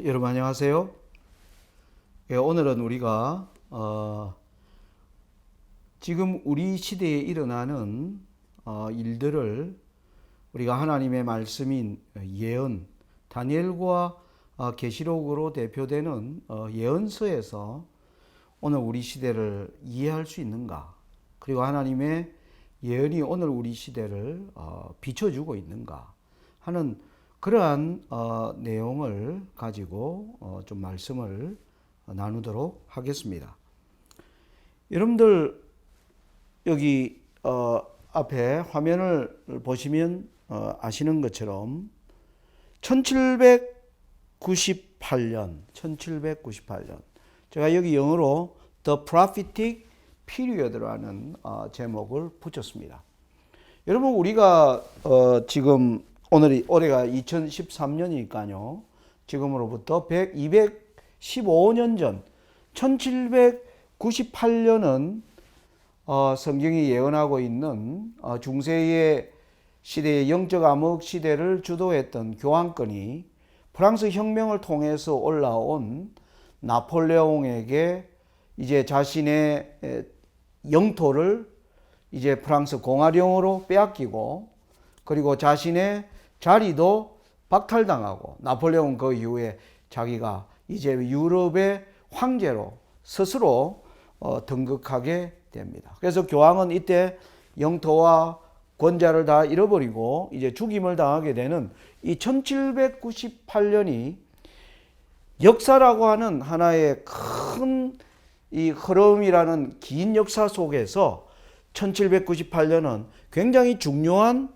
여러분 안녕하세요. 오늘은 우리가 지금 우리 시대에 일어나는 일들을 우리가 하나님의 말씀인 예언, 다니엘과 계시록으로 대표되는 예언서에서 오늘 우리 시대를 이해할 수 있는가, 그리고 하나님의 예언이 오늘 우리 시대를 비춰주고 있는가 하는 그러한 내용을 가지고 좀 말씀을 나누도록 하겠습니다. 여러분들 여기 앞에 화면을 보시면 아시는 것처럼 1798년 제가 여기 영어로 The Prophetic Period라는 제목을 붙였습니다. 여러분 우리가 지금 올해가 2013년이니까요. 지금으로부터 215년 전 1798년은 성경이 예언하고 있는 중세의 시대의 영적 암흑 시대를 주도했던 교황권이 프랑스 혁명을 통해서 올라온 나폴레옹에게 이제 자신의 영토를 이제 프랑스 공화령으로 빼앗기고, 그리고 자신의 자리도 박탈당하고, 나폴레옹 그 이후에 자기가 이제 유럽의 황제로 스스로 등극하게 됩니다. 그래서 교황은 이때 영토와 권자를 다 잃어버리고 이제 죽임을 당하게 되는 이 1798년이 역사라고 하는 하나의 큰 이 흐름이라는 긴 역사 속에서 1798년은 굉장히 중요한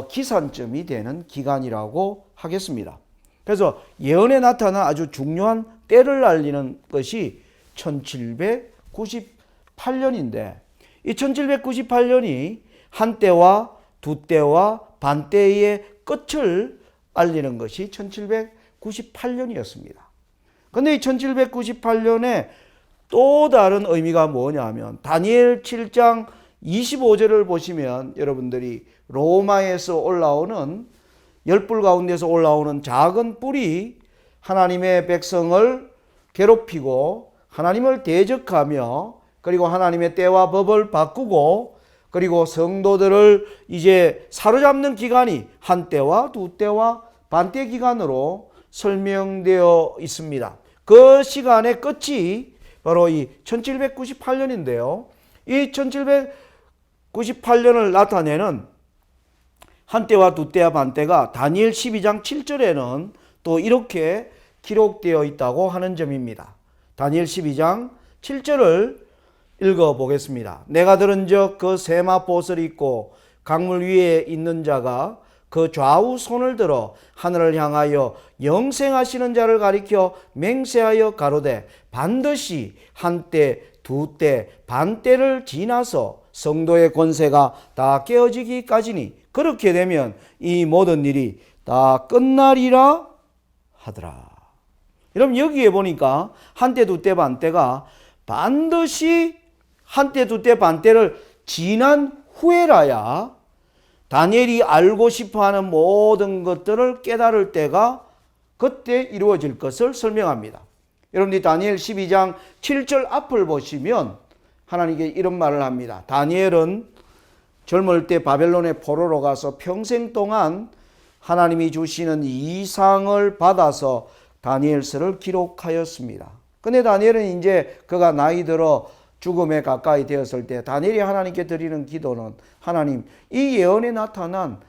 기산점이 되는 기간이라고 하겠습니다. 그래서 예언에 나타난 아주 중요한 때를 알리는 것이 1798년인데, 이 1798년이 한때와 두때와 반때의 끝을 알리는 것이 1798년이었습니다. 그런데 이 1798년에 또 다른 의미가 뭐냐면, 다니엘 7장 25절을 보시면 여러분들이 로마에서 올라오는 열불 가운데서 올라오는 작은 뿔이 하나님의 백성을 괴롭히고 하나님을 대적하며, 그리고 하나님의 때와 법을 바꾸고, 그리고 성도들을 이제 사로잡는 기간이 한때와 두때와 반때 기간으로 설명되어 있습니다. 그 시간의 끝이 바로 이 1798년인데요. 이 1798년을 나타내는 한때와 두때와 반때가 다니엘 12장 7절에는 또 이렇게 기록되어 있다고 하는 점입니다. 다니엘 12장 7절을 읽어보겠습니다. 내가 들은즉 그 세마포옷을 입고 강물 위에 있는 자가 그 좌우 손을 들어 하늘을 향하여 영생하시는 자를 가리켜 맹세하여 가로되 반드시 한때 두때 반때를 지나서 성도의 권세가 다 깨어지기까지니 그렇게 되면 이 모든 일이 다 끝나리라 하더라. 여러분 여기에 보니까 한때 두때 반때가 반드시 한때 두때 반때를 지난 후에라야 다니엘이 알고 싶어하는 모든 것들을 깨달을 때가 그때 이루어질 것을 설명합니다. 여러분들이 다니엘 12장 7절 앞을 보시면 하나님께 이런 말을 합니다. 다니엘은 젊을 때 바벨론의 포로로 가서 평생 동안 하나님이 주시는 이상을 받아서 다니엘서를 기록하였습니다. 근데 다니엘은 이제 그가 나이 들어 죽음에 가까이 되었을 때 다니엘이 하나님께 드리는 기도는, 하나님 이 예언에 나타난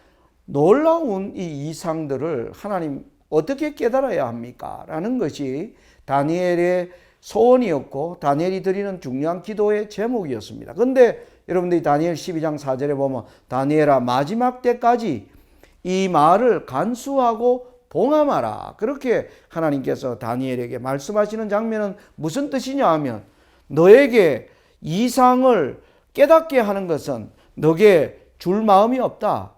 놀라운 이 이상들을 하나님 어떻게 깨달아야 합니까? 라는 것이 다니엘의 소원이었고 다니엘이 드리는 중요한 기도의 제목이었습니다. 그런데 여러분들이 다니엘 12장 4절에 보면 다니엘아 마지막 때까지 이 말을 간수하고 봉함하라, 그렇게 하나님께서 다니엘에게 말씀하시는 장면은 무슨 뜻이냐 하면, 너에게 이상을 깨닫게 하는 것은 너에게 줄 마음이 없다.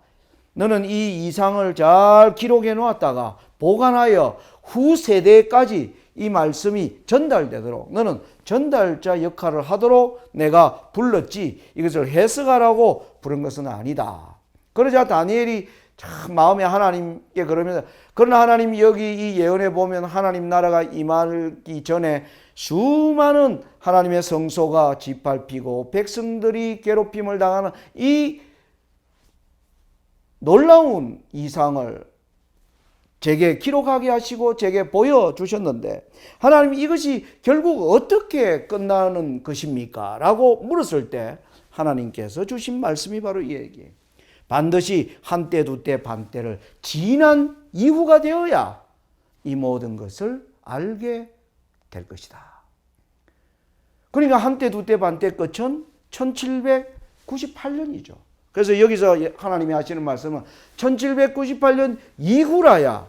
너는 이 이상을 잘 기록해 놓았다가 보관하여 후세대까지 이 말씀이 전달되도록 너는 전달자 역할을 하도록 내가 불렀지, 이것을 해석하라고 부른 것은 아니다. 그러자 다니엘이 참 마음에 하나님께 그러면서, 그러나 하나님 여기 이 예언에 보면 하나님 나라가 임하기 전에 수많은 하나님의 성소가 짓밟히고 백성들이 괴롭힘을 당하는 이 놀라운 이상을 제게 기록하게 하시고 제게 보여주셨는데, 하나님 이것이 결국 어떻게 끝나는 것입니까? 라고 물었을 때 하나님께서 주신 말씀이 바로 이 얘기예요. 반드시 한때 두때 반때를 지난 이후가 되어야 이 모든 것을 알게 될 것이다. 그러니까 한때 두때 반때 끝은 1798년이죠. 그래서 여기서 하나님이 하시는 말씀은 1798년 이후라야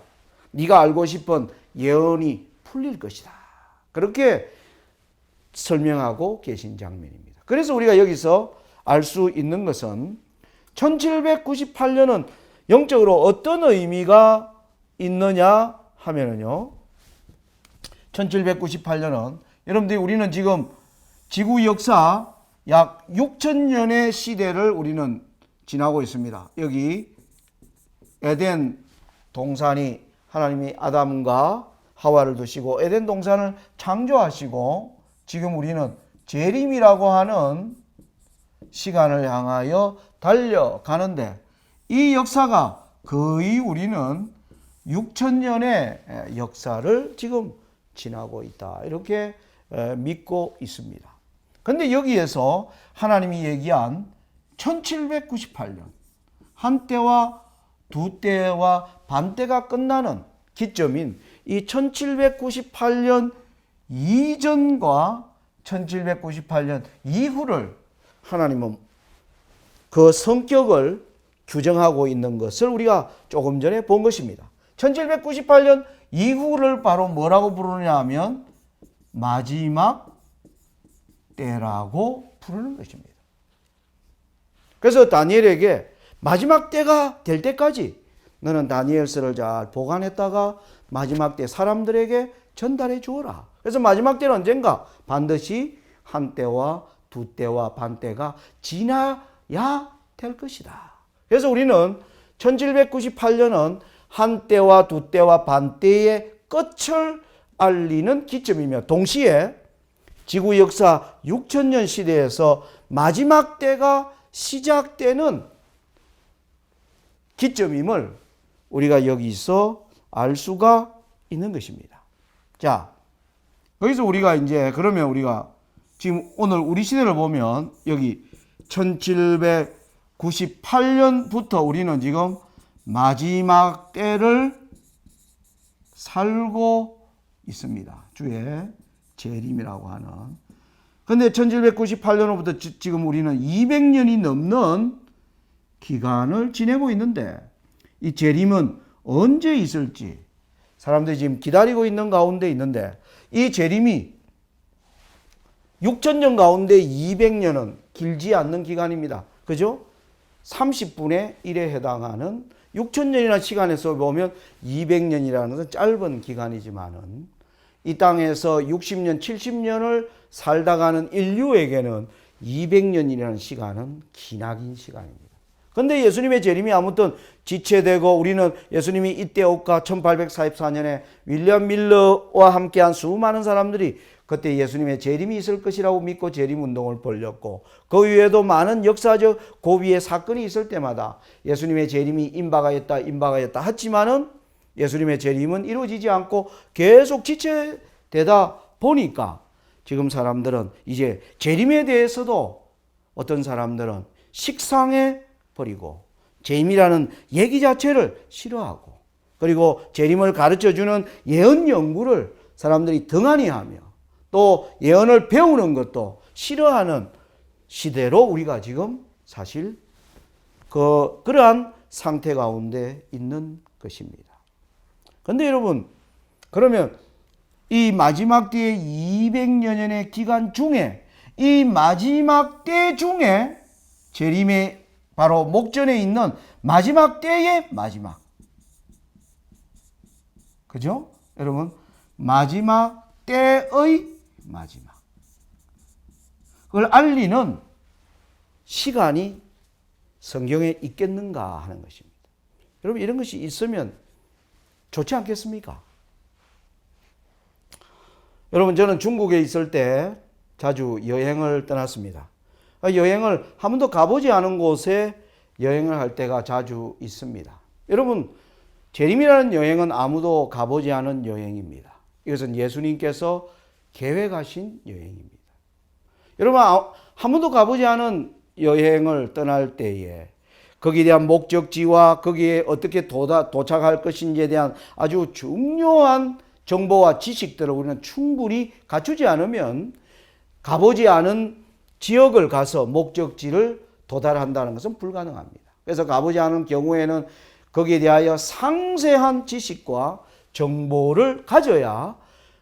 네가 알고 싶은 예언이 풀릴 것이다. 그렇게 설명하고 계신 장면입니다. 그래서 우리가 여기서 알 수 있는 것은 1798년은 영적으로 어떤 의미가 있느냐 하면은요, 1798년은 여러분들이 우리는 지금 지구 역사 약 6천년의 시대를 우리는 지나고 있습니다. 여기 에덴 동산이 하나님이 아담과 하와를 두시고 에덴 동산을 창조하시고 지금 우리는 재림이라고 하는 시간을 향하여 달려가는데, 이 역사가 거의 우리는 6천년의 역사를 지금 지나고 있다, 이렇게 믿고 있습니다. 그런데 여기에서 하나님이 얘기한 1798년, 한때와 두때와 반때가 끝나는 기점인 이 1798년 이전과 1798년 이후를 하나님은 그 성격을 규정하고 있는 것을 우리가 조금 전에 본 것입니다. 1798년 이후를 바로 뭐라고 부르느냐 하면 마지막 때라고 부르는 것입니다. 그래서 다니엘에게 마지막 때가 될 때까지 너는 다니엘서를 잘 보관했다가 마지막 때 사람들에게 전달해 주어라. 그래서 마지막 때는 언젠가 반드시 한때와 두때와 반때가 지나야 될 것이다. 그래서 우리는 1798년은 한때와 두때와 반때의 끝을 알리는 기점이며, 동시에 지구 역사 6천년 시대에서 마지막 때가 시작되는 기점임을 우리가 여기서 알 수가 있는 것입니다. 자, 여기서 우리가 이제 그러면 우리가 지금 오늘 우리 시대를 보면 여기 1798년부터 우리는 지금 마지막 때를 살고 있습니다. 주의 재림이라고 하는. 근데 1798년부터 지금 우리는 200년이 넘는 기간을 지내고 있는데, 이 재림은 언제 있을지 사람들이 지금 기다리고 있는 가운데 있는데, 이 재림이 6천년 가운데 200년은 길지 않는 기간입니다. 그죠? 30분의 1에 해당하는 6천년이라는 시간에서 보면 200년이라는 것은 짧은 기간이지만은 이 땅에서 60년, 70년을 살다 가는 인류에게는 200년이라는 시간은 기나긴 시간입니다. 그런데 예수님의 재림이 아무튼 지체되고, 우리는 예수님이 이때 올까 1844년에 윌리엄 밀러와 함께한 수많은 사람들이 그때 예수님의 재림이 있을 것이라고 믿고 재림운동을 벌였고, 그 외에도 많은 역사적 고비의 사건이 있을 때마다 예수님의 재림이 임박하였다 하지만은 예수님의 재림은 이루어지지 않고 계속 지체되다 보니까 지금 사람들은 이제 재림에 대해서도 어떤 사람들은 식상해 버리고 재림이라는 얘기 자체를 싫어하고, 그리고 재림을 가르쳐주는 예언 연구를 사람들이 등한히 하며 또 예언을 배우는 것도 싫어하는 시대로 우리가 지금 사실 그러한 상태 가운데 있는 것입니다. 그런데 여러분, 그러면 이 마지막 때의 200여년의 기간 중에, 이 마지막 때 중에 재림의 바로 목전에 있는 마지막 때의 마지막, 그죠? 여러분, 마지막 때의 마지막, 그걸 알리는 시간이 성경에 있겠는가 하는 것입니다. 여러분 이런 것이 있으면 좋지 않겠습니까? 여러분 저는 중국에 있을 때 자주 여행을 떠났습니다. 여행을 한 번도 가보지 않은 곳에 여행을 할 때가 자주 있습니다. 여러분 재림이라는 여행은 아무도 가보지 않은 여행입니다. 이것은 예수님께서 계획하신 여행입니다. 여러분 한 번도 가보지 않은 여행을 떠날 때에 거기에 대한 목적지와 거기에 어떻게 도착할 것인지에 대한 아주 중요한 정보와 지식들을 우리는 충분히 갖추지 않으면 가보지 않은 지역을 가서 목적지를 도달한다는 것은 불가능합니다. 그래서 가보지 않은 경우에는 거기에 대하여 상세한 지식과 정보를 가져야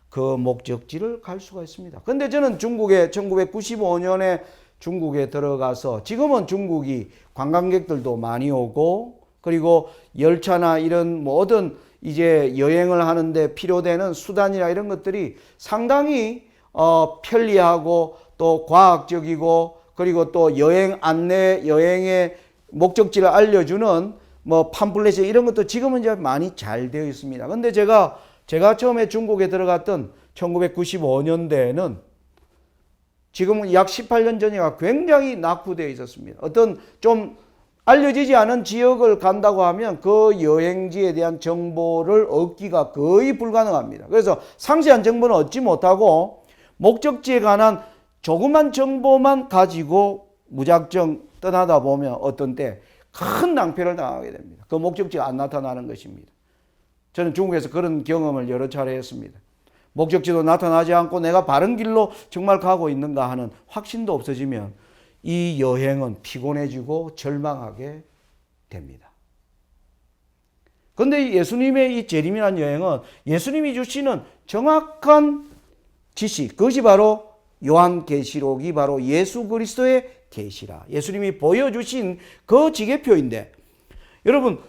그 목적지를 갈 수가 있습니다. 그런데 저는 중국에 1995년에 중국에 들어가서 지금은 중국이 관광객들도 많이 오고 그리고 열차나 이런 모든 이제 여행을 하는데 필요되는 수단이나 이런 것들이 상당히 편리하고 또 과학적이고 그리고 또 여행 안내, 여행의 목적지를 알려주는 뭐 팜플렛 이런 것도 지금은 이제 많이 잘 되어 있습니다. 근데 제가 처음에 중국에 들어갔던 1995년대에는 지금은 약 18년 전이가 굉장히 낙후되어 있었습니다. 어떤 좀 알려지지 않은 지역을 간다고 하면 그 여행지에 대한 정보를 얻기가 거의 불가능합니다. 그래서 상세한 정보는 얻지 못하고 목적지에 관한 조그만 정보만 가지고 무작정 떠나다 보면 어떤 때 큰 낭패를 당하게 됩니다. 그 목적지가 안 나타나는 것입니다. 저는 중국에서 그런 경험을 여러 차례 했습니다. 목적지도 나타나지 않고 내가 바른 길로 정말 가고 있는가 하는 확신도 없어지면 이 여행은 피곤해지고 절망하게 됩니다. 그런데 예수님의 이 재림이라는 여행은 예수님이 주시는 정확한 지식, 그것이 바로 요한계시록이 바로 예수 그리스도의 계시라. 예수님이 보여주신 그 지계표인데 여러분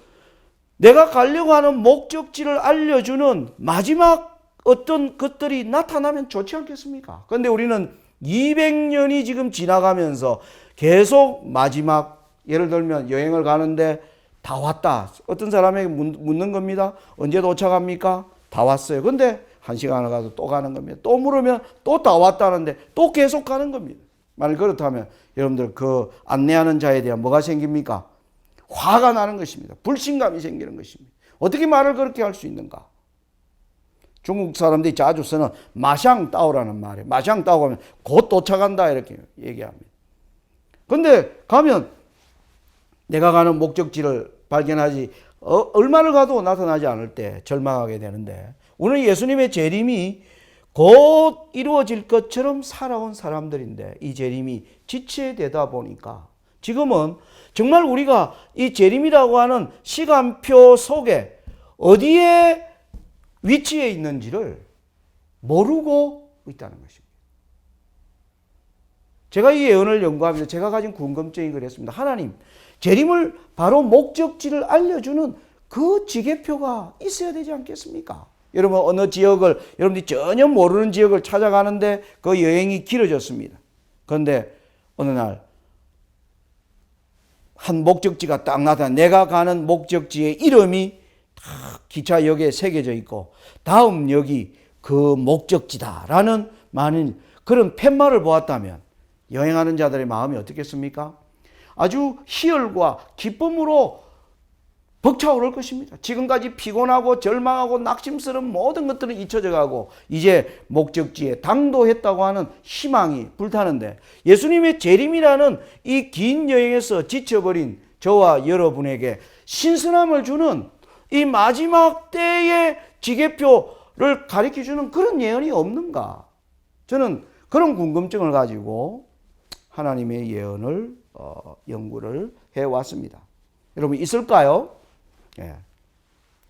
내가 가려고 하는 목적지를 알려주는 마지막 어떤 것들이 나타나면 좋지 않겠습니까? 그런데 우리는 200년이 지금 지나가면서 계속 마지막 예를 들면 여행을 가는데 다 왔다. 어떤 사람에게 묻는 겁니다. 언제 도착합니까? 다 왔어요. 근데 1시간을 가도 또 가는 겁니다. 또 물으면 또 다 왔다는데 또 계속 가는 겁니다. 만약 그렇다면 여러분들 그 안내하는 자에 대한 뭐가 생깁니까? 화가 나는 것입니다. 불신감이 생기는 것입니다. 어떻게 말을 그렇게 할 수 있는가? 중국 사람들이 자주 쓰는 마샹 따오라는 말이에요. 마샹 따오 하면 곧 도착한다 이렇게 얘기합니다. 근데 가면 내가 가는 목적지를 발견하지 얼마를 가도 나타나지 않을 때 절망하게 되는데 오늘 예수님의 재림이 곧 이루어질 것처럼 살아온 사람들인데 이 재림이 지체되다 보니까 지금은 정말 우리가 이 재림이라고 하는 시간표 속에 어디에 위치해 있는지를 모르고 있다는 것입니다. 제가 이 예언을 연구하면서 제가 가진 궁금증이 그랬습니다. 하나님, 재림을 바로 목적지를 알려주는 그 지계표가 있어야 되지 않겠습니까? 여러분 어느 지역을 여러분들이 전혀 모르는 지역을 찾아가는데 그 여행이 길어졌습니다. 그런데 어느 날 한 목적지가 딱 나타나 내가 가는 목적지의 이름이 딱 기차역에 새겨져 있고 다음 역이 그 목적지다라는 많은 그런 팻말을 보았다면 여행하는 자들의 마음이 어떻겠습니까? 아주 희열과 기쁨으로 벅차오를 것입니다. 지금까지 피곤하고 절망하고 낙심스러운 모든 것들은 잊혀져 가고 이제 목적지에 당도했다고 하는 희망이 불타는데 예수님의 재림이라는 이 긴 여행에서 지쳐버린 저와 여러분에게 신선함을 주는 이 마지막 때의 지계표를 가리켜주는 그런 예언이 없는가? 저는 그런 궁금증을 가지고 하나님의 예언을 연구를 해왔습니다. 여러분 있을까요? 예.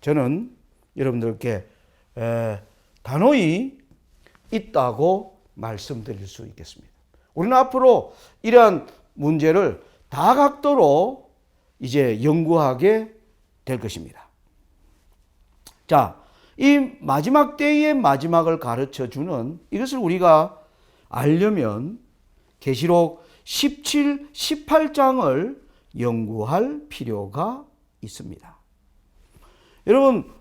저는 여러분들께 단호히 있다고 말씀드릴 수 있겠습니다. 우리는 앞으로 이러한 문제를 다각도로 이제 연구하게 될 것입니다. 자, 이 마지막 때의 마지막을 가르쳐 주는 이것을 우리가 알려면 계시록 17, 18장을 연구할 필요가 있습니다. 여러분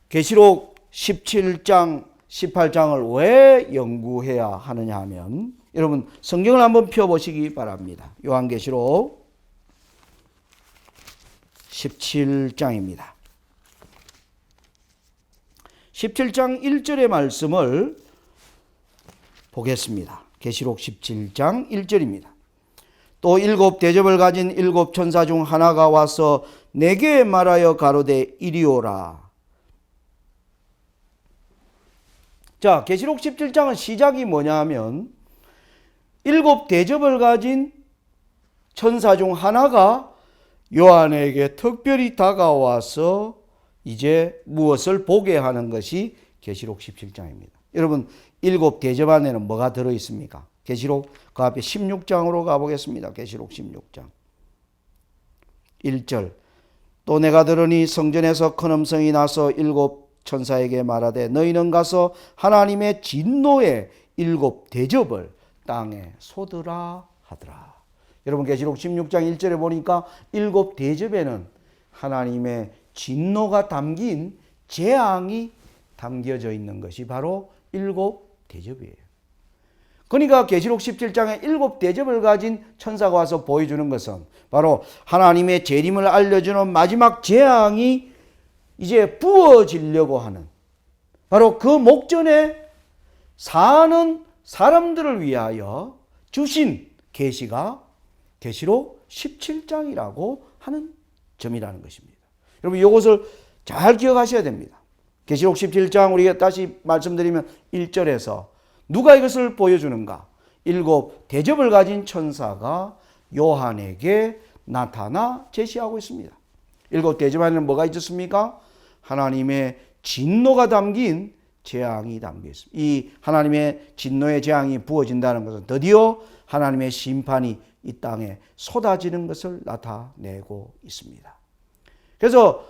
계시록 17장, 18장을 왜 연구해야 하느냐 하면 여러분 성경을 한번 펴보시기 바랍니다. 요한계시록 17장입니다. 17장 1절의 말씀을 보겠습니다. 계시록 17장 1절입니다. 또 일곱 대접을 가진 일곱 천사 중 하나가 와서 내게 말하여 가로되 이리 오라. 자, 계시록 17장은 시작이 뭐냐 하면 일곱 대접을 가진 천사 중 하나가 요한에게 특별히 다가와서 이제 무엇을 보게 하는 것이 계시록 17장입니다. 여러분 일곱 대접 안에는 뭐가 들어 있습니까? 계시록 그 앞에 16장으로 가보겠습니다. 계시록 16장 1절 또 내가 들으니 성전에서 큰 음성이 나서 일곱 천사에게 말하되 너희는 가서 하나님의 진노의 일곱 대접을 땅에 쏟으라 하더라. 여러분 계시록 16장 1절에 보니까 일곱 대접에는 하나님의 진노가 담긴 재앙이 담겨져 있는 것이 바로 일곱 대접이에요. 그러니까 계시록 17장에 일곱 대접을 가진 천사가 와서 보여주는 것은 바로 하나님의 재림을 알려주는 마지막 재앙이 이제 부어지려고 하는 바로 그 목전에 사는 사람들을 위하여 주신 계시가 계시록 17장이라고 하는 점이라는 것입니다. 여러분 이것을 잘 기억하셔야 됩니다. 계시록 17장 우리가 다시 말씀드리면 1절에서 누가 이것을 보여주는가? 일곱 대접을 가진 천사가 요한에게 나타나 제시하고 있습니다. 일곱 대접 안에는 뭐가 있었습니까? 하나님의 진노가 담긴 재앙이 담겨 있습니다. 이 하나님의 진노의 재앙이 부어진다는 것은 드디어 하나님의 심판이 이 땅에 쏟아지는 것을 나타내고 있습니다. 그래서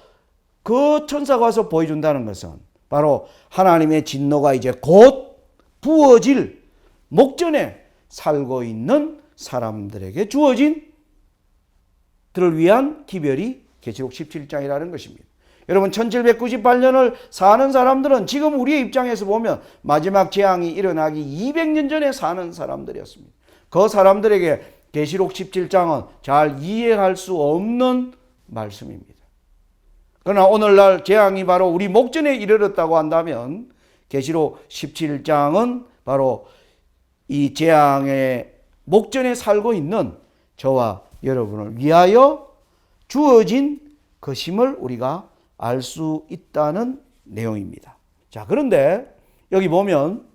그 천사가 와서 보여준다는 것은 바로 하나님의 진노가 이제 곧 부어질 목전에 살고 있는 사람들에게 주어진 들을 위한 기별이 계시록 17장이라는 것입니다. 여러분 1798년을 사는 사람들은 지금 우리의 입장에서 보면 마지막 재앙이 일어나기 200년 전에 사는 사람들이었습니다. 그 사람들에게 계시록 17장은 잘 이해할 수 없는 말씀입니다. 그러나 오늘날 재앙이 바로 우리 목전에 이르렀다고 한다면 계시록 17장은 바로 이 재앙의 목전에 살고 있는 저와 여러분을 위하여 주어진 것임을 우리가 알 수 있다는 내용입니다. 자, 그런데 여기 보면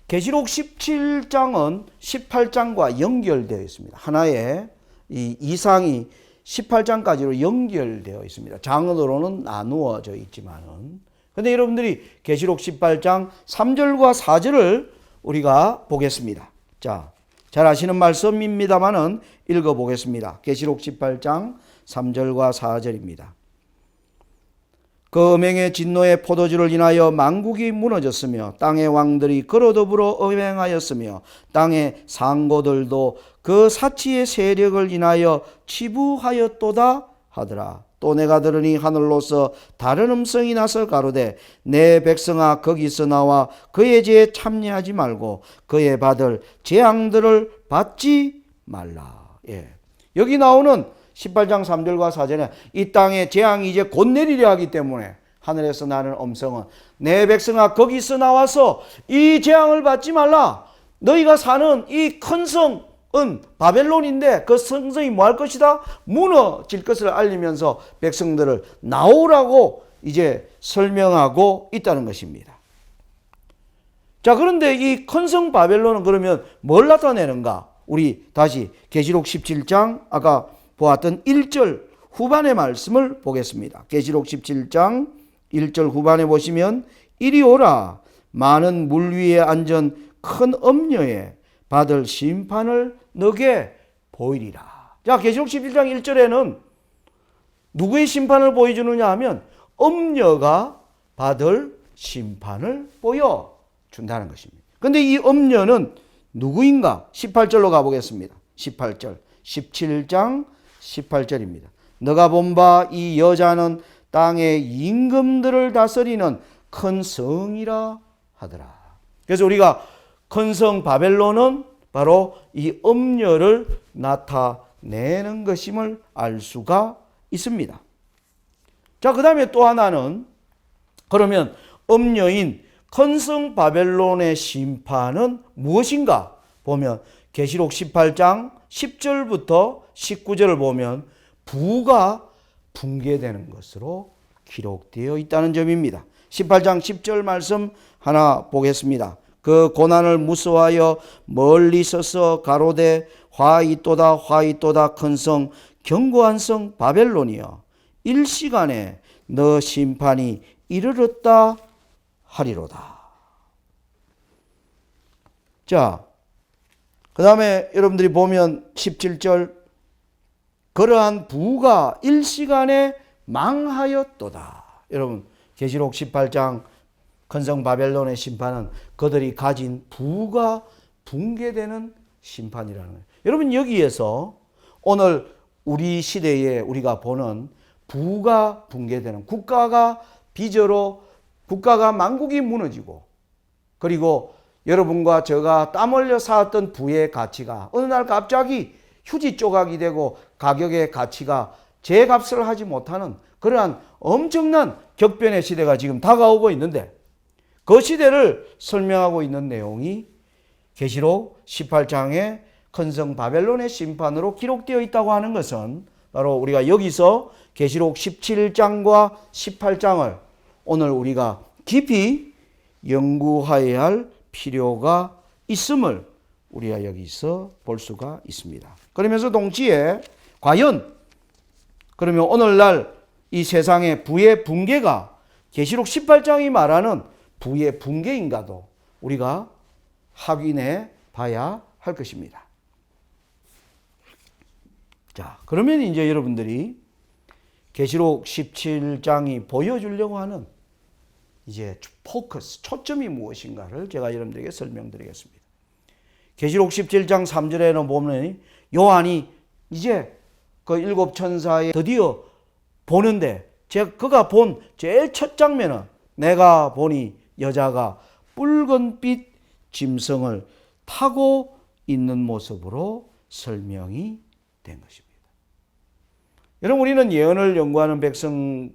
계시록 17장은 18장과 연결되어 있습니다. 하나의 이 이상이 18장까지로 연결되어 있습니다. 장으로는 나누어져 있지만은. 그런데 여러분들이 계시록 18장 3절과 4절을 우리가 보겠습니다. 자, 잘 아시는 말씀입니다만은 읽어보겠습니다. 계시록 18장 3절과 4절입니다. 그 음행의 진노의 포도주를 인하여 만국이 무너졌으며 땅의 왕들이 그로 더불어 음행하였으며 땅의 상고들도 그 사치의 세력을 인하여 치부하였도다 하더라. 또 내가 들으니 하늘로서 다른 음성이 나서 가로되 내 백성아 거기서 나와 그의 죄에 참여하지 말고 그의 받을 재앙들을 받지 말라. 예. 여기 나오는 18장 3절과 4절에 이 땅에 재앙이 이제 곧 내리려 하기 때문에 하늘에서 나는 음성은 내 백성아 거기서 나와서 이 재앙을 받지 말라. 너희가 사는 이 큰 성은 바벨론인데 그 성성이 뭐 할 것이다? 무너질 것을 알리면서 백성들을 나오라고 이제 설명하고 있다는 것입니다. 자, 그런데 이 큰 성 바벨론은 그러면 뭘 나타내는가? 우리 다시 계시록 17장 아까 보았던 1절 후반의 말씀을 보겠습니다. 계시록 17장 1절 후반에 보시면 이리 오라 많은 물 위에 앉은 큰 엄녀에 받을 심판을 너게 보이리라. 자, 계시록 17장 1절에는 누구의 심판을 보여주느냐 하면 엄녀가 받을 심판을 보여준다는 것입니다. 그런데 이 엄녀는 누구인가? 18절로 가보겠습니다. 18절 17장 18절입니다. 너가 본 바 이 여자는 땅의 임금들을 다스리는 큰 성이라 하더라. 그래서 우리가 큰 성 바벨론은 바로 이 음녀를 나타내는 것임을 알 수가 있습니다. 자, 그 다음에 또 하나는 그러면 음녀인 큰 성 바벨론의 심판은 무엇인가 보면 계시록 18장 10절부터 19절을 보면 부가 붕괴되는 것으로 기록되어 있다는 점입니다. 18장 10절 말씀 하나 보겠습니다. 그 고난을 무서워하여 멀리 서서 가로되 화 있도다 화 있도다 큰 성 견고한 성 바벨론이여 일시간에 너 심판이 이르렀다 하리로다. 자, 그 다음에 여러분들이 보면 17절 그러한 부가 일시간에 망하였도다. 여러분 계시록 18장 큰성 바벨론의 심판은 그들이 가진 부가 붕괴되는 심판이라는 거예요. 여러분 여기에서 오늘 우리 시대에 우리가 보는 부가 붕괴되는 국가가 비저로 국가가 만국이 무너지고 그리고 여러분과 제가 땀 흘려 쌓았던 부의 가치가 어느 날 갑자기 휴지 조각이 되고 가격의 가치가 제값을 하지 못하는 그러한 엄청난 격변의 시대가 지금 다가오고 있는데 그 시대를 설명하고 있는 내용이 계시록 18장의 큰성 바벨론의 심판으로 기록되어 있다고 하는 것은 바로 우리가 여기서 계시록 17장과 18장을 오늘 우리가 깊이 연구해야 할 필요가 있음을 우리가 여기서 볼 수가 있습니다. 그러면서 동시에 과연 그러면 오늘날 이 세상의 부의 붕괴가 계시록 18장이 말하는 부의 붕괴인가도 우리가 확인해 봐야 할 것입니다. 자, 그러면 이제 여러분들이 계시록 17장이 보여주려고 하는 이제 포커스, 초점이 무엇인가를 제가 여러분들에게 설명드리겠습니다. 계시록 17장 3절에는 보면 요한이 이제 그 일곱 천사에 드디어 보는데 그가 본 제일 첫 장면은 내가 보니 여자가 붉은빛 짐승을 타고 있는 모습으로 설명이 된 것입니다. 여러분 우리는 예언을 연구하는 백성들은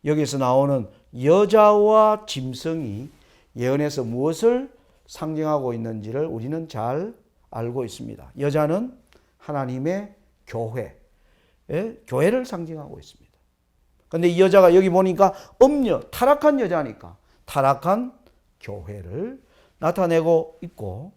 여기서 나오는 여자와 짐승이 예언에서 무엇을 상징하고 있는지를 우리는 잘 알고 있습니다. 여자는 하나님의 교회, 교회를 상징하고 있습니다. 그런데 이 여자가 여기 보니까 음녀, 타락한 여자니까 타락한 교회를 나타내고 있고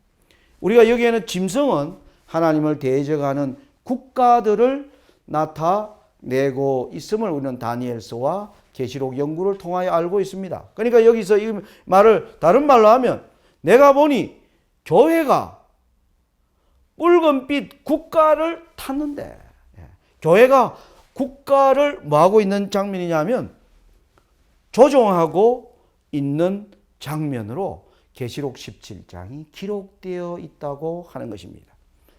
우리가 여기에는 짐승은 하나님을 대적하는 국가들을 나타내고 있음을 우리는 다니엘서와 계시록 연구를 통하여 알고 있습니다. 그러니까 여기서 이 말을 다른 말로 하면 내가 보니 교회가 붉은빛 국가를 탔는데 교회가 국가를 뭐하고 있는 장면이냐면 조종하고 있는 장면으로 계시록 17장이 기록되어 있다고 하는 것입니다.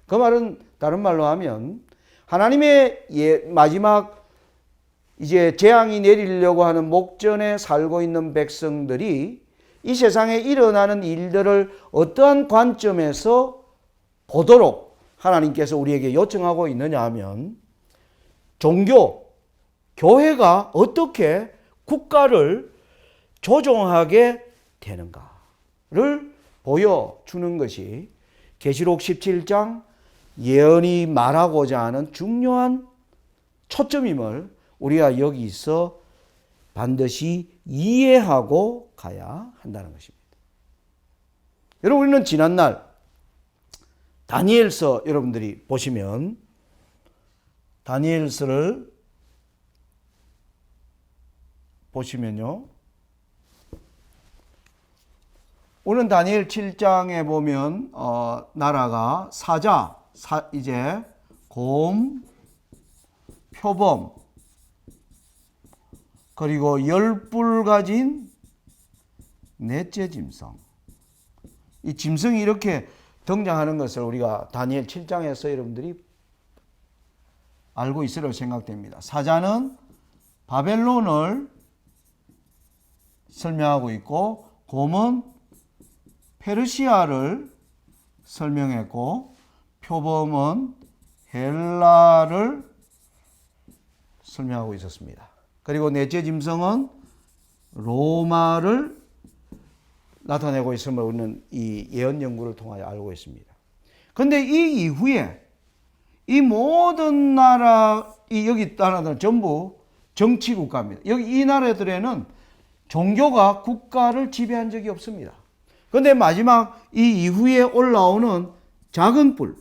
그 말은 다른 말로 하면 하나님의 마지막 이제 재앙이 내리려고 하는 목전에 살고 있는 백성들이 이 세상에 일어나는 일들을 어떠한 관점에서 보도록 하나님께서 우리에게 요청하고 있느냐 하면 종교, 교회가 어떻게 국가를 조종하게 되는가를 보여주는 것이 계시록 17장 예언이 말하고자 하는 중요한 초점임을 우리가 여기서 반드시 이해하고 가야 한다는 것입니다. 여러분 우리는 지난날 다니엘서 여러분들이 보시면 다니엘서를 보시면요. 오늘 다니엘 7장에 보면 나라가 사자, 이제 곰, 표범 그리고 10뿔 가진 넷째 짐승. 이 짐승이 이렇게 등장하는 것을 우리가 다니엘 7장에서 여러분들이 알고 있으리라 생각됩니다. 사자는 바벨론을 설명하고 있고 곰은 페르시아를 설명했고 표범은 헬라를 설명하고 있었습니다. 그리고 넷째 짐승은 로마를 나타내고 있음을 우리는 이 예언 연구를 통하여 알고 있습니다. 그런데 이 이후에 이 모든 나라, 여기 나라들은 전부 정치 국가입니다. 여기 이 나라들에는 종교가 국가를 지배한 적이 없습니다. 그런데 마지막 이 이후에 올라오는 작은 뿔,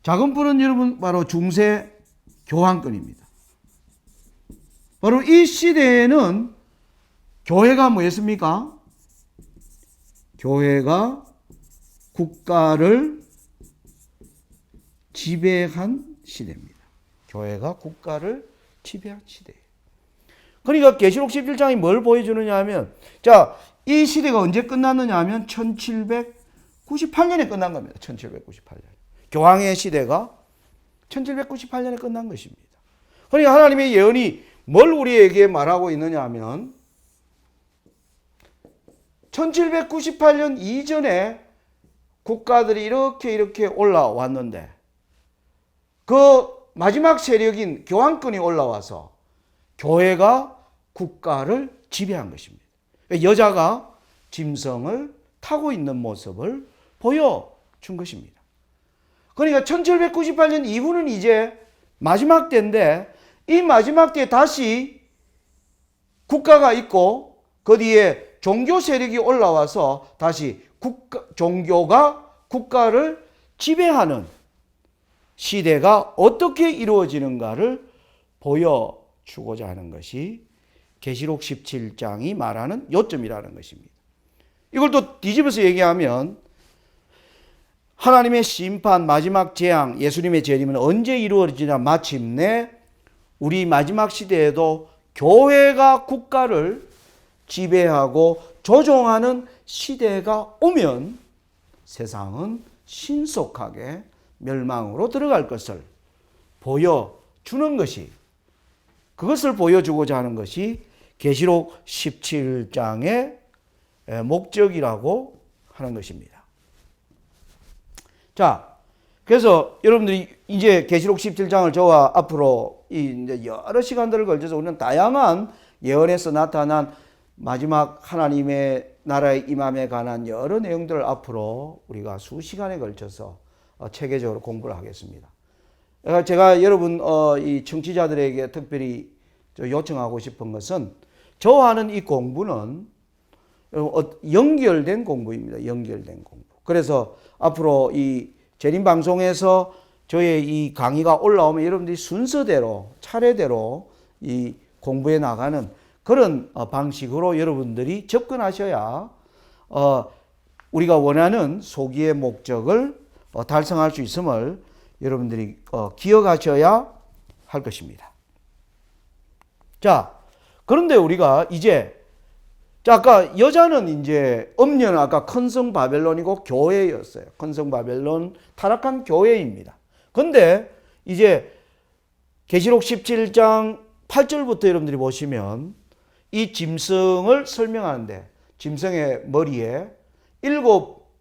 작은 뿔은 여러분 바로 중세 교황권입니다. 바로 이 시대에는 교회가 뭐였습니까? 교회가 국가를 지배한 시대입니다. 교회가 국가를 지배한 시대예요. 그러니까 계시록 11장이 뭘 보여주느냐 하면, 자, 이 시대가 언제 끝났느냐 하면 1798년에 끝난 겁니다. 1798년. 교황의 시대가 1798년에 끝난 것입니다. 그러니까 하나님의 예언이 뭘 우리에게 말하고 있느냐 하면 1798년 이전에 국가들이 이렇게 올라왔는데 그 마지막 세력인 교황권이 올라와서 교회가 국가를 지배한 것입니다. 여자가 짐승을 타고 있는 모습을 보여준 것입니다. 그러니까 1798년 이후는 이제 마지막 때인데 이 마지막 때에 다시 국가가 있고 그 뒤에 종교 세력이 올라와서 다시 종교가 국가를 지배하는 시대가 어떻게 이루어지는가를 보여주고자 하는 것이 계시록 17장이 말하는 요점이라는 것입니다. 이걸 또 뒤집어서 얘기하면 하나님의 심판, 마지막 재앙, 예수님의 재림은 언제 이루어지냐, 마침내 우리 마지막 시대에도 교회가 국가를 지배하고 조종하는 시대가 오면 세상은 신속하게 멸망으로 들어갈 것을 보여주는 것이, 그것을 보여주고자 하는 것이 계시록 17장의 목적이라고 하는 것입니다. 자, 그래서 여러분들이 이제 계시록 17장을 저와 앞으로 이제 여러 시간들을 걸쳐서 우리는 다양한 예언에서 나타난 마지막 하나님의 나라의 임함에 관한 여러 내용들을 앞으로 우리가 수시간에 걸쳐서 체계적으로 공부를 하겠습니다. 제가 여러분 이 청취자들에게 특별히 요청하고 싶은 것은 저와는 이 공부는 연결된 공부입니다. 연결된 공부. 그래서 앞으로 이 재림 방송에서 저의 이 강의가 올라오면 여러분들이 순서대로 차례대로 이 공부해 나가는 그런 방식으로 여러분들이 접근하셔야 우리가 원하는 소기의 목적을 달성할 수 있음을 여러분들이 기억하셔야 할 것입니다. 자, 그런데 우리가 이제 아까 여자는 이제 음녀는 아까 큰 성 바벨론이고 교회였어요. 큰 성 바벨론 타락한 교회입니다. 근데 이제 계시록 17장 8절부터 여러분들이 보시면 이 짐승을 설명하는데 짐승의 머리에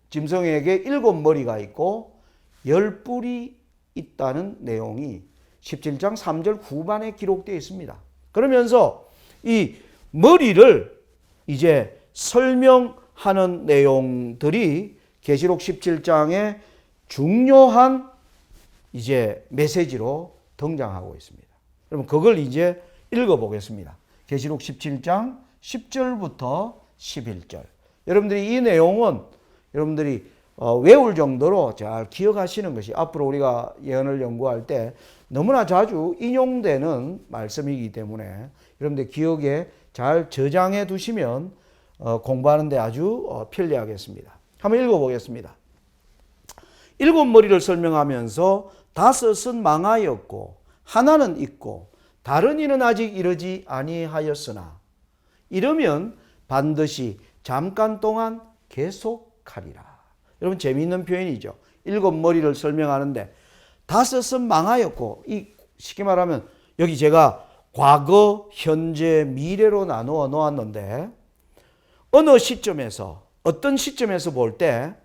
짐승에게 7머리가 있고 10뿔이 있다는 내용이 17장 3절 후반에 기록되어 있습니다. 그러면서 이 머리를 이제 설명하는 내용들이 계시록 17장의 중요한 이제 메시지로 등장하고 있습니다. 여러분 그걸 이제 읽어보겠습니다. 계시록 17장 10절부터 11절. 여러분들이 이 내용은 여러분들이 외울 정도로 잘 기억하시는 것이 앞으로 우리가 예언을 연구할 때 너무나 자주 인용되는 말씀이기 때문에 여러분들 기억에 잘 저장해 두시면 공부하는 데 아주 편리하겠습니다. 한번 읽어보겠습니다. 7머리를 설명하면서 5은 망하였고 하나는 있고 다른 이는 아직 이르지 아니하였으나 이르면 반드시 잠깐 동안 계속하리라. 여러분 재미있는 표현이죠. 일곱 머리를 설명하는데 다섯은 망하였고, 이 쉽게 말하면 여기 제가 과거, 현재, 미래로 나누어 놓았는데 어느 시점에서 어떤 시점에서 볼 때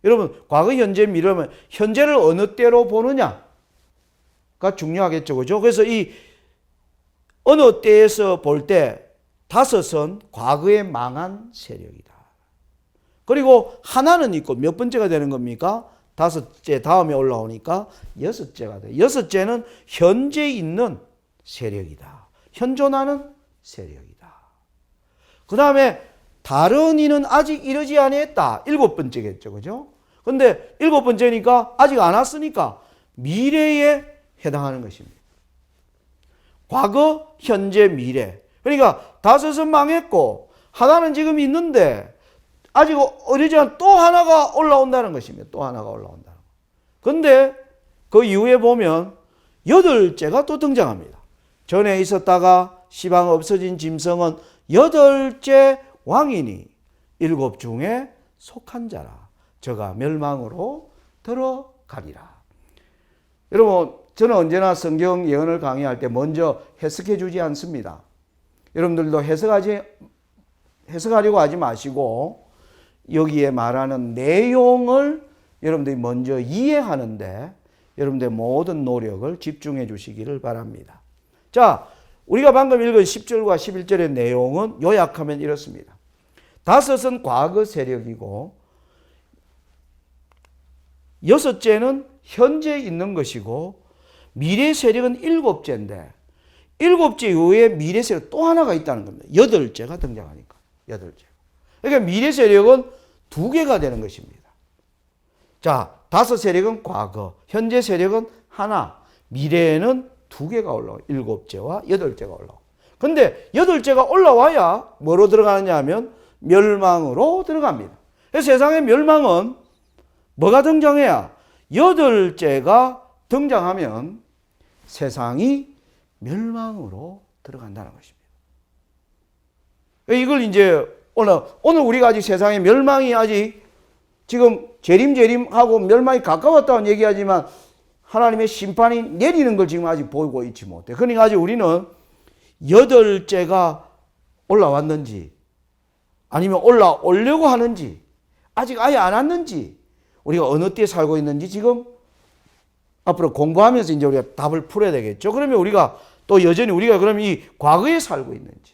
여러분 과거, 현재, 미래면 현재를 어느 때로 보느냐가 중요하겠죠. 그죠? 그래서 이 어느 때에서 볼 때 다섯은 과거에 망한 세력이다. 그리고 하나는 있고 몇 번째가 되는 겁니까? 다섯째 다음에 올라오니까 여섯째가 돼. 여섯째는 현재 있는 세력이다. 현존하는 세력이다. 그 다음에 다른 이는 아직 이르지 아니했다. 일곱 번째겠죠. 그죠? 근데 일곱 번째니까 아직 안 왔으니까 미래에 해당하는 것입니다. 과거, 현재, 미래. 그러니까 다섯은 망했고 하나는 지금 있는데 아직 어리지 않은 또 하나가 올라온다는 것입니다. 또 하나가 올라온다는 것. 근데 그 이후에 보면 여덟째가 또 등장합니다. 전에 있었다가 시방 없어진 짐승은 여덟째 왕이니 일곱 중에 속한 자라. 저가 멸망으로 들어가리라. 여러분, 저는 언제나 성경 예언을 강의할 때 먼저 해석해 주지 않습니다. 여러분들도 해석하려고 하지 마시고 여기에 말하는 내용을 여러분들이 먼저 이해하는데 여러분들의 모든 노력을 집중해 주시기를 바랍니다. 자, 우리가 방금 읽은 10절과 11절의 내용은 요약하면 이렇습니다. 다섯은 과거 세력이고 여섯째는 현재 있는 것이고 미래 세력은 일곱째인데 일곱째 이후에 미래 세력 또 하나가 있다는 겁니다. 여덟째가 등장하니까. 여덟째. 그러니까 미래 세력은 두 개가 되는 것입니다. 자, 다섯 세력은 과거, 현재 세력은 하나, 미래에는 두 개가 올라와요. 일곱째와 여덟째가 올라와요. 근데 여덟째가 올라와야 뭐로 들어가느냐 하면 멸망으로 들어갑니다. 그래서 세상의 멸망은 뭐가 등장해야? 여덟째가 등장하면 세상이 멸망으로 들어간다는 것입니다. 이걸 이제 오늘 우리가 아직 세상의 멸망이 아직 지금 재림하고 멸망이 가까웠다고 얘기하지만 하나님의 심판이 내리는 걸 지금 아직 보고 있지 못해. 그러니까 아직 우리는 여덟째가 올라왔는지 아니면 올라오려고 하는지 아직 아예 안 왔는지 우리가 어느 때 살고 있는지 지금 앞으로 공부하면서 이제 우리가 답을 풀어야 되겠죠. 그러면 우리가 또 여전히 우리가 그럼 이 과거에 살고 있는지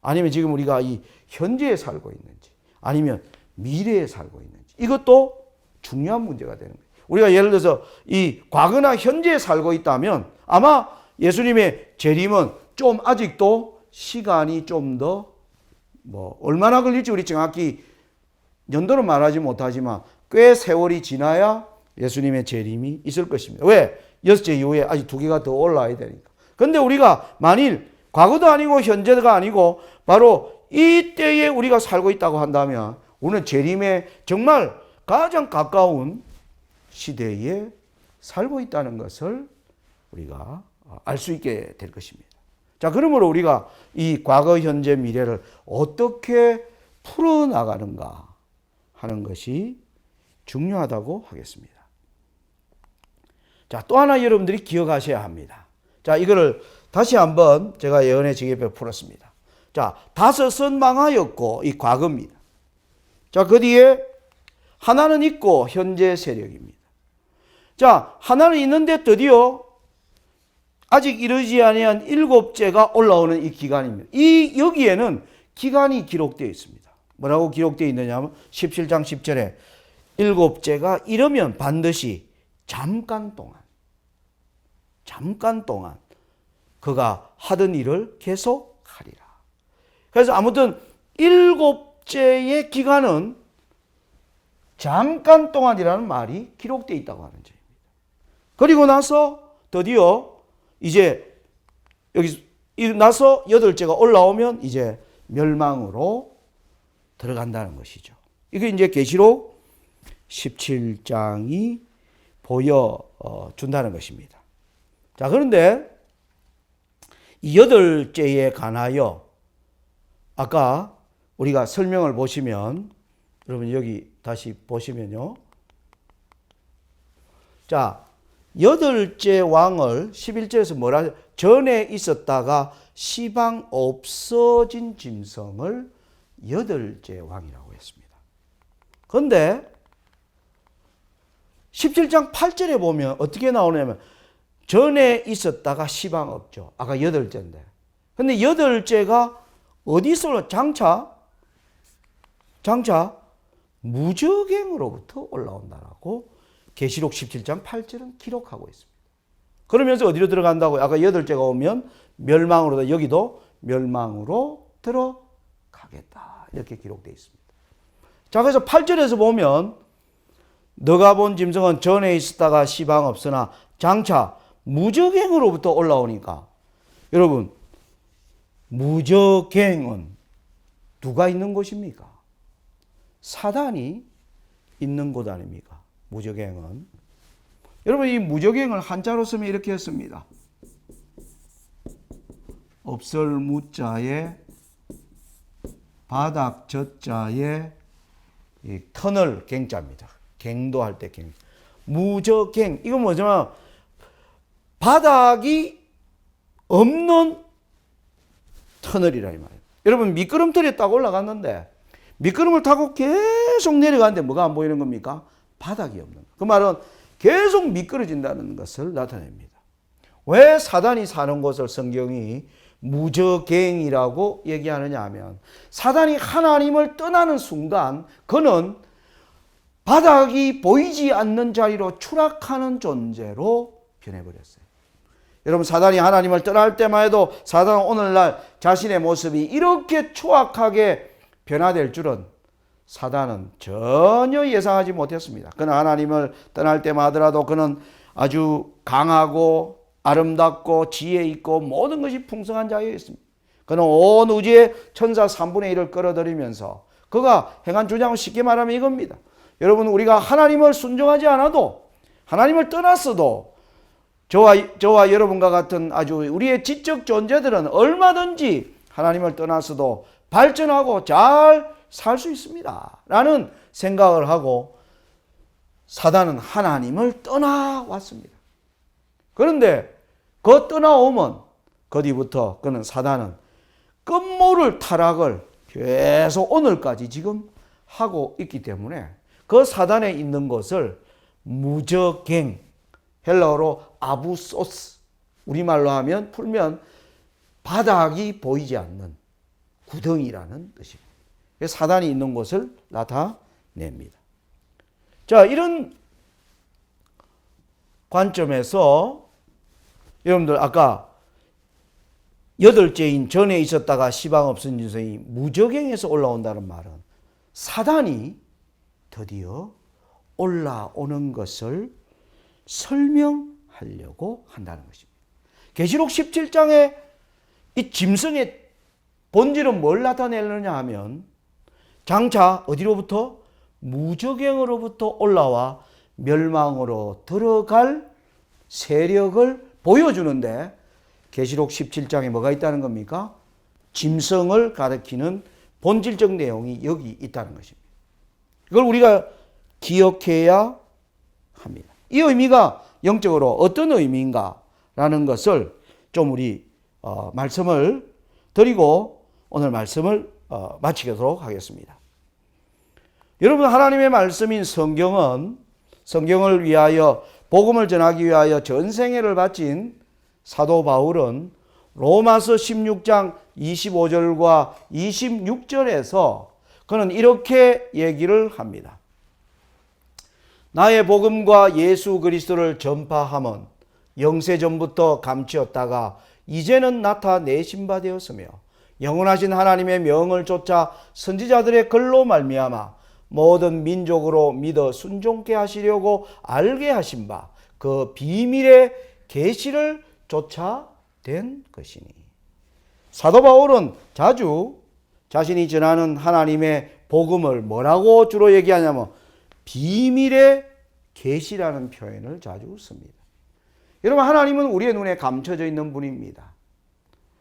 아니면 지금 우리가 이 현재에 살고 있는지 아니면 미래에 살고 있는지 이것도 중요한 문제가 되는 거예요. 우리가 예를 들어서 이 과거나 현재에 살고 있다면 아마 예수님의 재림은 좀 아직도 시간이 좀 더 뭐 얼마나 걸릴지 우리 정확히 연도는 말하지 못하지만 꽤 세월이 지나야 예수님의 재림이 있을 것입니다. 왜? 여섯째 이후에 아직 두 개가 더 올라와야 되니까. 근데 우리가 만일 과거도 아니고 현재가 아니고 바로 이때에 우리가 살고 있다고 한다면 우리는 재림에 정말 가장 가까운 시대에 살고 있다는 것을 우리가 알 수 있게 될 것입니다. 자, 그러므로 우리가 이 과거, 현재, 미래를 어떻게 풀어나가는가 하는 것이 중요하다고 하겠습니다. 자, 또 하나 여러분들이 기억하셔야 합니다. 자, 이거를 다시 한번 제가 예언의 지혜표 풀었습니다. 자, 다섯은 망하였고 이 과거입니다. 자, 그 뒤에 하나는 있고 현재 세력입니다. 자, 하나는 있는데 드디어 아직 이르지 아니한 일곱째가 올라오는 이 기간입니다. 여기에는 기간이 기록되어 있습니다. 뭐라고 기록되어 있느냐 하면 17장 10절에 일곱째가 이르면 반드시 잠깐 동안 그가 하던 일을 계속하리라. 그래서 아무튼 일곱째의 기간은 잠깐 동안이라는 말이 기록되어 있다고 하는 점입니다. 그리고 나서 드디어 이제 여기 나서 여덟째가 올라오면 이제 멸망으로 들어간다는 것이죠. 이게 이제 계시록 17장이 보여준다는 것입니다. 자, 그런데 이 여덟째에 관하여 아까 우리가 설명을 보시면 여러분 여기 다시 보시면요. 자, 여덟째 왕을 11절에서 뭐라 전에 있었다가 시방 없어진 짐승을 여덟째 왕이라고 했습니다. 그런데 17장 8절에 보면 어떻게 나오냐면 전에 있었다가 시방 없죠. 아까 여덟째인데. 근데 여덟째가 어디서 장차 무적행으로부터 올라온다라고 계시록 17장 8절은 기록하고 있습니다. 그러면서 어디로 들어간다고요? 아까 여덟째가 오면 멸망으로, 여기도 멸망으로 들어가겠다. 이렇게 기록되어 있습니다. 자, 그래서 8절에서 보면 너가 본 짐승은 전에 있었다가 시방 없으나 장차 무적행으로부터 올라오니까, 여러분, 무적행은 누가 있는 곳입니까? 사단이 있는 곳 아닙니까? 무적행은. 여러분, 이 무적행을 한자로 쓰면 이렇게 했습니다. 없을 무자에 바닥 젖자에 이 터널 갱자입니다. 갱도할 때 갱. 무적행. 이건 뭐냐면 바닥이 없는 터널이라 이 말이에요. 여러분, 미끄럼틀에 딱 올라갔는데 미끄럼을 타고 계속 내려가는데 뭐가 안 보이는 겁니까? 바닥이 없는 거. 그 말은 계속 미끄러진다는 것을 나타냅니다. 왜 사단이 사는 곳을 성경이 무적행이라고 얘기하느냐 하면 사단이 하나님을 떠나는 순간 그는 바닥이 보이지 않는 자리로 추락하는 존재로 변해버렸어요. 여러분, 사단이 하나님을 떠날 때만 해도 사단은 오늘날 자신의 모습이 이렇게 추악하게 변화될 줄은 사단은 전혀 예상하지 못했습니다. 그는 하나님을 떠날 때만 하더라도 그는 아주 강하고 아름답고 지혜 있고 모든 것이 풍성한 자였습니다. 그는 온 우주의 천사 3분의 1을 끌어들이면서 그가 행한 주장은 쉽게 말하면 이겁니다. 여러분, 우리가 하나님을 순종하지 않아도, 하나님을 떠났어도 저와 여러분과 같은 아주 우리의 지적 존재들은 얼마든지 하나님을 떠났어도 발전하고 잘 살 수 있습니다 라는 생각을 하고 사단은 하나님을 떠나왔습니다. 그런데 그 떠나오면 그 뒤부터 그는 사단은 끝모를 타락을 계속 오늘까지 지금 하고 있기 때문에 그 사단에 있는 것을 무적행, 헬라어로 아부소스, 우리말로 하면 풀면 바닥이 보이지 않는 구덩이라는 뜻입니다. 사단이 있는 곳을 나타냅니다. 자, 이런 관점에서 여러분들 아까 여덟째인 전에 있었다가 시방 없은 짐승이 무적행에서 올라온다는 말은 사단이 드디어 올라오는 것을 설명하려고 한다는 것입니다. 계시록 17장에 이 짐승의 본질은 뭘 나타내느냐 하면 장차 어디로부터? 무적행으로부터 올라와 멸망으로 들어갈 세력을 보여주는데 계시록 17장에 뭐가 있다는 겁니까? 짐승을 가리키는 본질적 내용이 여기 있다는 것입니다. 이걸 우리가 기억해야 합니다. 이 의미가 영적으로 어떤 의미인가라는 것을 좀 우리 말씀을 드리고 오늘 말씀을 마치도록 하겠습니다. 여러분, 하나님의 말씀인 성경을 위하여 복음을 전하기 위하여 전생애를 바친 사도 바울은 로마서 16장 25절과 26절에서 그는 이렇게 얘기를 합니다. 나의 복음과 예수 그리스도를 전파함은 영세전부터 감추었다가 이제는 나타내신 바 되었으며 영원하신 하나님의 명을 쫓아 선지자들의 글로 말미암아 모든 민족으로 믿어 순종케 하시려고 알게 하신 바 그 비밀의 계시를 쫓아낸 것이니. 사도 바울은 자주 자신이 전하는 하나님의 복음을 뭐라고 주로 얘기하냐면 비밀의 계시라는 표현을 자주 씁니다. 여러분, 하나님은 우리의 눈에 감춰져 있는 분입니다.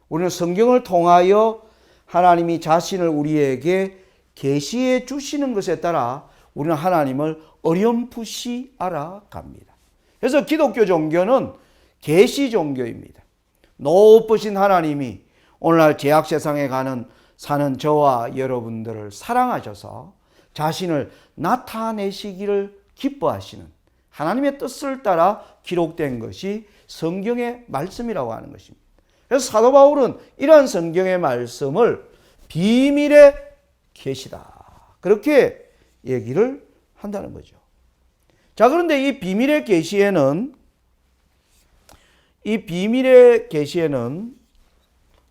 우리는 성경을 통하여 하나님이 자신을 우리에게 계시해 주시는 것에 따라 우리는 하나님을 어렴풋이 알아갑니다. 그래서 기독교 종교는 계시 종교입니다. 높으신 하나님이 오늘날 죄악 세상에 사는 저와 여러분들을 사랑하셔서 자신을 나타내시기를 기뻐하시는 하나님의 뜻을 따라 기록된 것이 성경의 말씀이라고 하는 것입니다. 그래서 사도 바울은 이러한 성경의 말씀을 비밀의 계시다, 그렇게 얘기를 한다는 거죠. 자, 그런데 이 비밀의 계시에는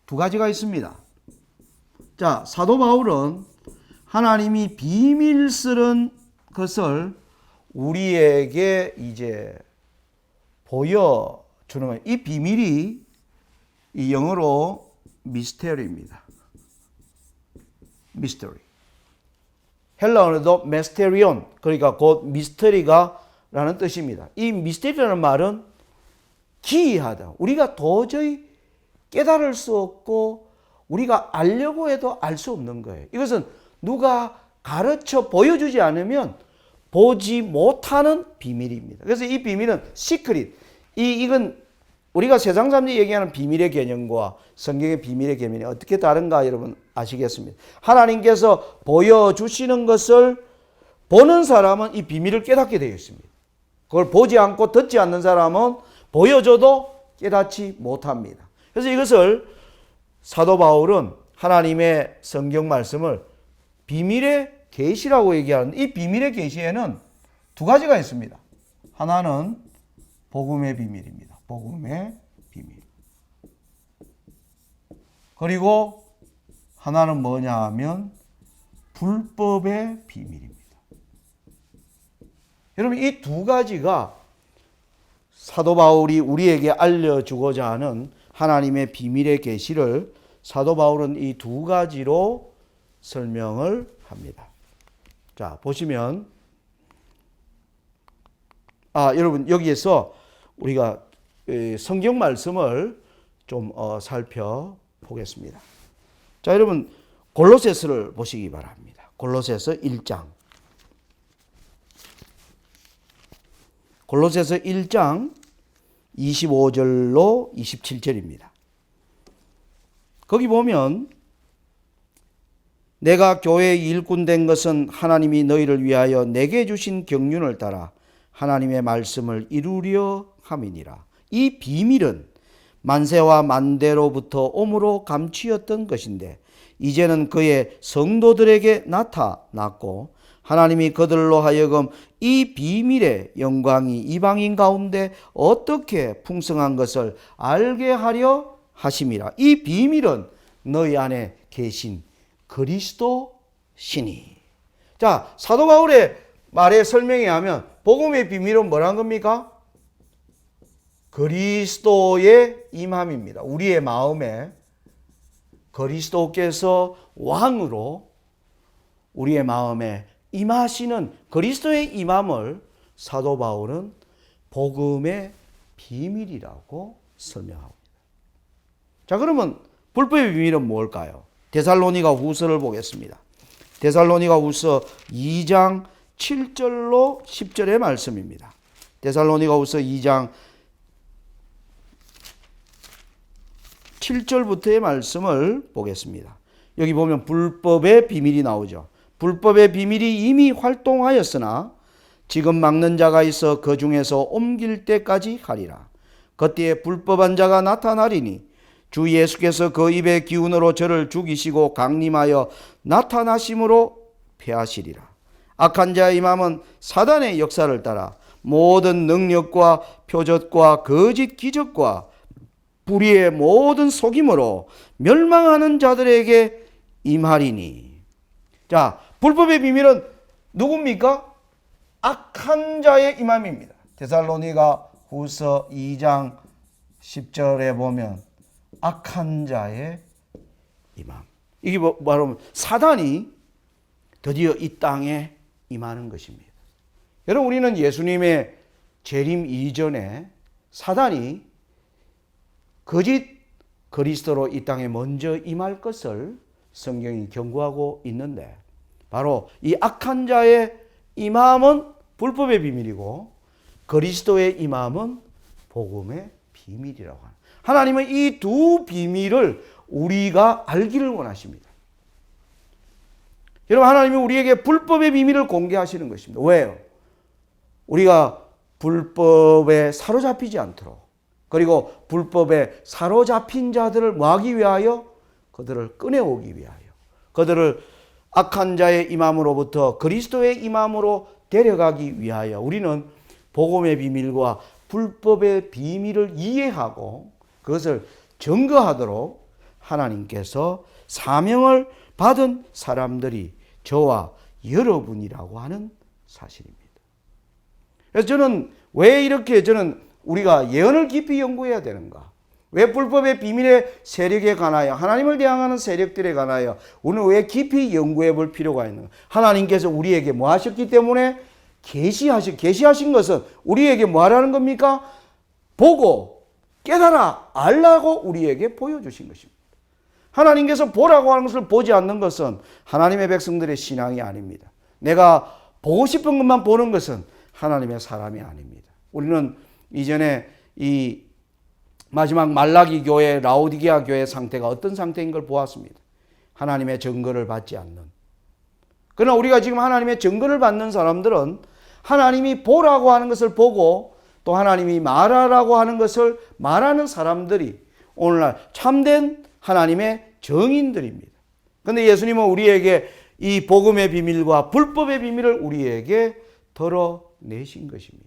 두 가지가 있습니다. 자, 사도 바울은 하나님이 비밀 쓰는 것을 우리에게 이제 보여주는 거예요. 이 비밀이 이 영어로 미스테리입니다. 미스테리. 헬라어로도 메스테리온, 그러니까 곧 미스터리가라는 뜻입니다. 이 미스테리라는 말은 기이하다, 우리가 도저히 깨달을 수 없고 우리가 알려고 해도 알 수 없는 거예요. 이것은 누가 가르쳐 보여주지 않으면 보지 못하는 비밀입니다. 그래서 이 비밀은 시크릿. 이건 우리가 세상 사람들이 얘기하는 비밀의 개념과 성경의 비밀의 개념이 어떻게 다른가 여러분 아시겠습니다. 하나님께서 보여주시는 것을 보는 사람은 이 비밀을 깨닫게 되어 있습니다. 그걸 보지 않고 듣지 않는 사람은 보여줘도 깨닫지 못합니다. 그래서 이것을 사도 바울은 하나님의 성경 말씀을 비밀의 계시라고 얘기하는데, 이 비밀의 계시에는 두 가지가 있습니다. 하나는 복음의 비밀입니다. 복음의 비밀. 그리고 하나는 뭐냐 하면 불법의 비밀입니다. 여러분, 이 두 가지가 사도 바울이 우리에게 알려주고자 하는 하나님의 비밀의 계시를 사도 바울은 이 두 가지로 설명을 합니다. 자, 보시면 여러분, 여기에서 우리가 성경 말씀을 좀 살펴보겠습니다. 자, 여러분, 골로새서를 보시기 바랍니다. 골로새서 1장. 골로새서 1장 25절로 27절입니다. 거기 보면 내가 교회의 일꾼 된 것은 하나님이 너희를 위하여 내게 주신 경륜을 따라 하나님의 말씀을 이루려 함이니라. 이 비밀은 만세와 만대로부터 오므로 감추었던 것인데 이제는 그의 성도들에게 나타났고 하나님이 그들로 하여금 이 비밀의 영광이 이방인 가운데 어떻게 풍성한 것을 알게 하려 하심이라. 이 비밀은 너희 안에 계신 그리스도 신이. 자, 사도 바울의 말에 설명에 하면 복음의 비밀은 뭐란 겁니까? 그리스도의 임함입니다. 우리의 마음에 그리스도께서 왕으로 우리의 마음에 임하시는 그리스도의 임함을 사도 바울은 복음의 비밀이라고 설명합니다. 자, 그러면 불법의 비밀은 뭘까요? 데살로니가 후서를 보겠습니다. 데살로니가 후서 2장 7절로 10절의 말씀입니다. 데살로니가 후서 2장 7절부터의 말씀을 보겠습니다. 여기 보면 불법의 비밀이 나오죠. 불법의 비밀이 이미 활동하였으나 지금 막는 자가 있어 그 중에서 옮길 때까지 하리라. 그때에 불법한 자가 나타나리니 주 예수께서 그 입의 기운으로 저를 죽이시고 강림하여 나타나심으로 패하시리라. 악한 자의 임함은 사단의 역사를 따라 모든 능력과 표적과 거짓 기적과 불의의 모든 속임으로 멸망하는 자들에게 임하리니. 자, 불법의 비밀은 누굽니까? 악한 자의 임함입니다. 데살로니가 후서 2장 10절에 보면 악한 자의 임함. 이게 바로 사단이 드디어 이 땅에 임하는 것입니다. 여러분, 우리는 예수님의 재림 이전에 사단이 거짓 그리스도로 이 땅에 먼저 임할 것을 성경이 경고하고 있는데, 바로 이 악한 자의 임함은 불법의 비밀이고 그리스도의 임함은 복음의 비밀이라고 하는. 하나님은 이 두 비밀을 우리가 알기를 원하십니다. 여러분, 하나님은 우리에게 불법의 비밀을 공개하시는 것입니다. 왜요? 우리가 불법에 사로잡히지 않도록, 그리고 불법에 사로잡힌 자들을 뭐하기 위하여? 그들을 꺼내오기 위하여, 그들을 악한 자의 임함으로부터 그리스도의 임함으로 데려가기 위하여 우리는 복음의 비밀과 불법의 비밀을 이해하고 그것을 증거하도록 하나님께서 사명을 받은 사람들이 저와 여러분이라고 하는 사실입니다. 그래서 저는 왜 이렇게 우리가 예언을 깊이 연구해야 되는가? 왜 불법의 비밀의 세력에 관하여, 하나님을 대항하는 세력들에 관하여 우리는 왜 깊이 연구해 볼 필요가 있는가? 하나님께서 우리에게 뭐 하셨기 때문에 계시하신 것은 우리에게 뭐 하라는 겁니까? 보고 깨달아 알라고 우리에게 보여주신 것입니다. 하나님께서 보라고 하는 것을 보지 않는 것은 하나님의 백성들의 신앙이 아닙니다. 내가 보고 싶은 것만 보는 것은 하나님의 사람이 아닙니다. 우리는 이전에 이 마지막 말라기 교회, 라오디게아 교회 상태가 어떤 상태인 걸 보았습니다. 하나님의 증거를 받지 않는. 그러나 우리가 지금 하나님의 증거를 받는 사람들은 하나님이 보라고 하는 것을 보고 또 하나님이 말하라고 하는 것을 말하는 사람들이 오늘날 참된 하나님의 정인들입니다. 그런데 예수님은 우리에게 이 복음의 비밀과 불법의 비밀을 우리에게 덜어내신 것입니다.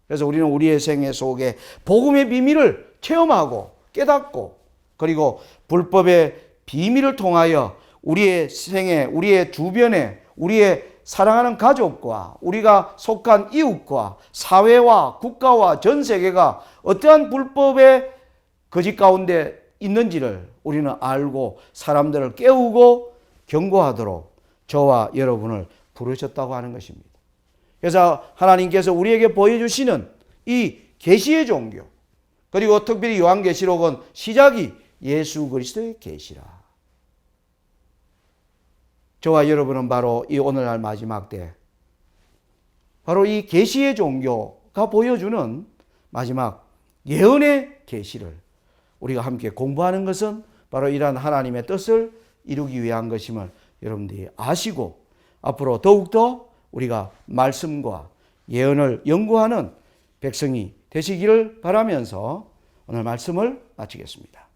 그래서 우리는 우리의 생애 속에 복음의 비밀을 체험하고 깨닫고 그리고 불법의 비밀을 통하여 우리의 생애, 우리의 주변에 우리의 사랑하는 가족과 우리가 속한 이웃과 사회와 국가와 전 세계가 어떠한 불법의 거짓 가운데 있는지를 우리는 알고 사람들을 깨우고 경고하도록 저와 여러분을 부르셨다고 하는 것입니다. 그래서 하나님께서 우리에게 보여주시는 이 계시의 종교, 그리고 특별히 요한계시록은 시작이 예수 그리스도의 계시라. 저와 여러분은 바로 이 오늘날 마지막 때 바로 이 계시의 종교가 보여주는 마지막 예언의 계시를 우리가 함께 공부하는 것은 바로 이러한 하나님의 뜻을 이루기 위한 것임을 여러분들이 아시고 앞으로 더욱더 우리가 말씀과 예언을 연구하는 백성이 되시기를 바라면서 오늘 말씀을 마치겠습니다.